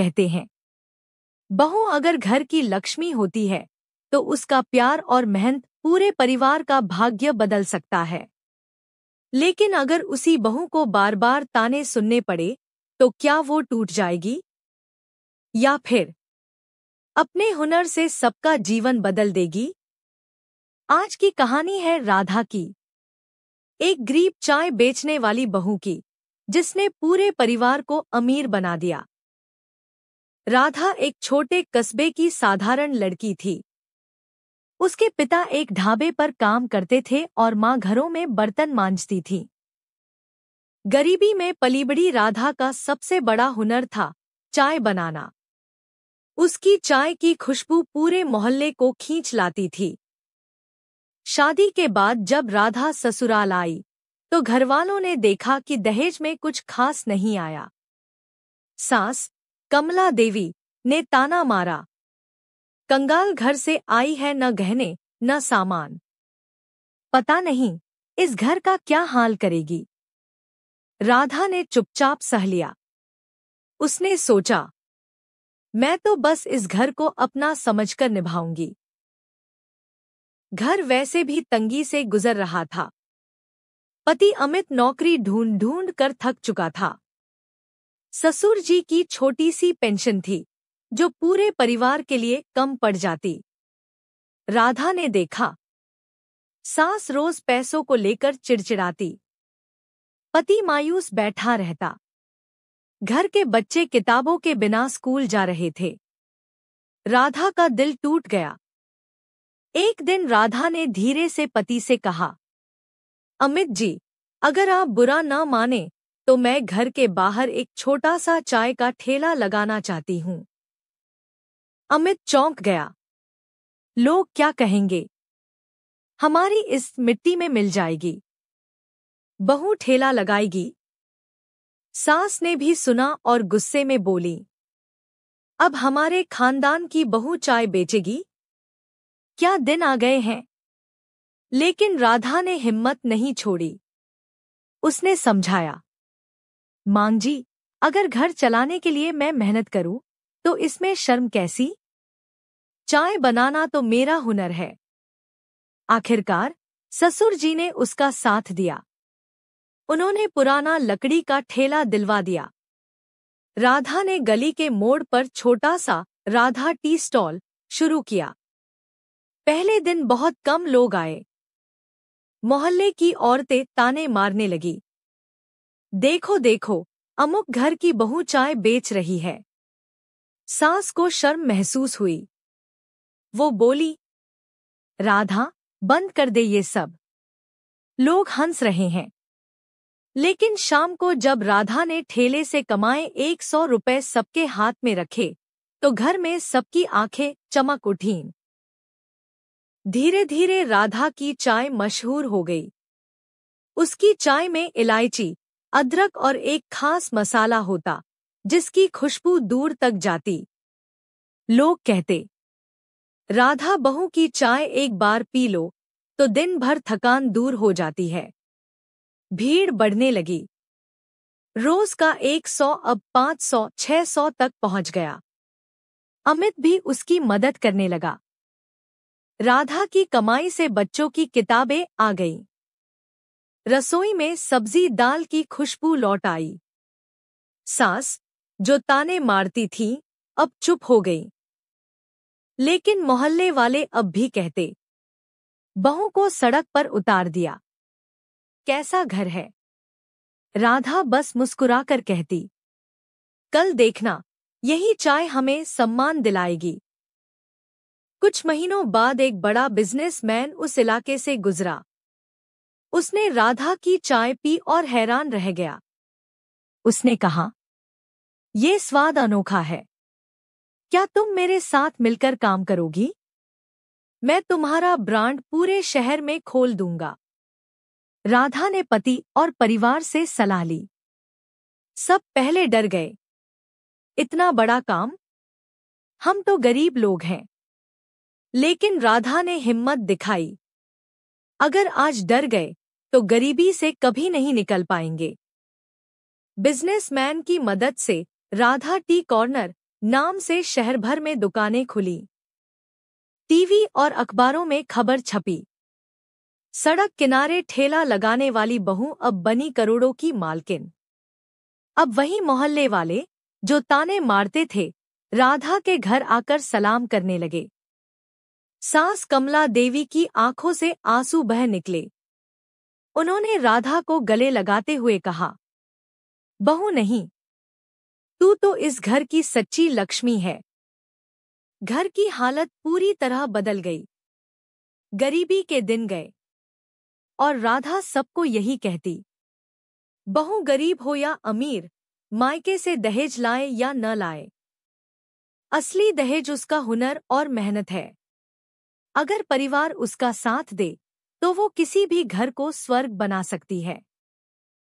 कहते हैं, बहू अगर घर की लक्ष्मी होती है तो उसका प्यार और मेहनत पूरे परिवार का भाग्य बदल सकता है। लेकिन अगर उसी बहू को बार बार ताने सुनने पड़े तो क्या वो टूट जाएगी या फिर अपने हुनर से सबका जीवन बदल देगी? आज की कहानी है राधा की, एक गरीब चाय बेचने वाली बहू की, जिसने पूरे परिवार को अमीर बना दिया। राधा एक छोटे कस्बे की साधारण लड़की थी। उसके पिता एक ढाबे पर काम करते थे और माँ घरों में बर्तन मांजती थी। गरीबी में पली बड़ी राधा का सबसे बड़ा हुनर था चाय बनाना। उसकी चाय की खुशबू पूरे मोहल्ले को खींच लाती थी। शादी के बाद जब राधा ससुराल आई तो घरवालों ने देखा कि दहेज में कुछ खास नहीं आया। सास कमला देवी ने ताना मारा, कंगाल घर से आई है, न गहने न सामान, पता नहीं इस घर का क्या हाल करेगी। राधा ने चुपचाप सह लिया। उसने सोचा, मैं तो बस इस घर को अपना समझकर निभाऊंगी। घर वैसे भी तंगी से गुजर रहा था। पति अमित नौकरी ढूंढ ढूंढ कर थक चुका था। ससुर जी की छोटी सी पेंशन थी जो पूरे परिवार के लिए कम पड़ जाती। राधा ने देखा, सास रोज पैसों को लेकर चिड़चिड़ाती, पति मायूस बैठा रहता। घर के बच्चे किताबों के बिना स्कूल जा रहे थे। राधा का दिल टूट गया। एक दिन राधा ने धीरे से पति से कहा, अमित जी, अगर आप बुरा न माने तो मैं घर के बाहर एक छोटा सा चाय का ठेला लगाना चाहती हूँ। अमित चौंक गया। लोग क्या कहेंगे? हमारी इस मिट्टी में मिल जाएगी, बहू ठेला लगाएगी। सास ने भी सुना और गुस्से में बोली, अब हमारे खानदान की बहू चाय बेचेगी? क्या दिन आ गए हैं? लेकिन राधा ने हिम्मत नहीं छोड़ी। उसने समझाया, मां जी, अगर घर चलाने के लिए मैं मेहनत करूं तो इसमें शर्म कैसी? चाय बनाना तो मेरा हुनर है। आखिरकार ससुर जी ने उसका साथ दिया। उन्होंने पुराना लकड़ी का ठेला दिलवा दिया। राधा ने गली के मोड़ पर छोटा सा राधा टी स्टॉल शुरू किया। पहले दिन बहुत कम लोग आए। मोहल्ले की औरतें ताने मारने लगी, देखो देखो, अमुक घर की बहू चाय बेच रही है। सास को शर्म महसूस हुई। वो बोली, राधा, बंद कर दे ये सब, लोग हंस रहे हैं। लेकिन शाम को जब राधा ने ठेले से कमाए 100 रुपए सबके हाथ में रखे तो घर में सबकी आंखें चमक उठीं। धीरे धीरे राधा की चाय मशहूर हो गई। उसकी चाय में इलायची, अदरक और एक खास मसाला होता जिसकी खुशबू दूर तक जाती। लोग कहते, राधा बहू की चाय एक बार पी लो तो दिन भर थकान दूर हो जाती है। भीड़ बढ़ने लगी। रोज का 100 अब 500, 600 तक पहुंच गया। अमित भी उसकी मदद करने लगा। राधा की कमाई से बच्चों की किताबें आ गईं। रसोई में सब्जी दाल की खुशबू लौट आई। सास, जो ताने मारती थी, अब चुप हो गई। लेकिन मोहल्ले वाले अब भी कहते, बहू को सड़क पर उतार दिया, कैसा घर है? राधा बस मुस्कुराकर कहती, कल देखना, यही चाय हमें सम्मान दिलाएगी। कुछ महीनों बाद एक बड़ा बिजनेसमैन उस इलाके से गुजरा। उसने राधा की चाय पी और हैरान रह गया। उसने कहा, ये स्वाद अनोखा है। क्या तुम मेरे साथ मिलकर काम करोगी? मैं तुम्हारा ब्रांड पूरे शहर में खोल दूंगा। राधा ने पति और परिवार से सलाह ली। सब पहले डर गए। इतना बड़ा काम? हम तो गरीब लोग हैं। लेकिन राधा ने हिम्मत दिखाई। अगर आज डर गए तो गरीबी से कभी नहीं निकल पाएंगे। बिजनेसमैन की मदद से राधा टी कॉर्नर नाम से शहर भर में दुकानें खुली। टीवी और अखबारों में खबर छपी। सड़क किनारे ठेला लगाने वाली बहू अब बनी करोड़ों की मालकिन। अब वही मोहल्ले वाले जो ताने मारते थे, राधा के घर आकर सलाम करने लगे। सास कमला देवी की आंखों से आंसू बह निकले। उन्होंने राधा को गले लगाते हुए कहा, बहू नहीं, तू तो इस घर की सच्ची लक्ष्मी है। घर की हालत पूरी तरह बदल गई। गरीबी के दिन गए और राधा सबको यही कहती, बहू गरीब हो या अमीर, मायके से दहेज लाए या न लाए, असली दहेज उसका हुनर और मेहनत है। अगर परिवार उसका साथ दे तो वो किसी भी घर को स्वर्ग बना सकती है।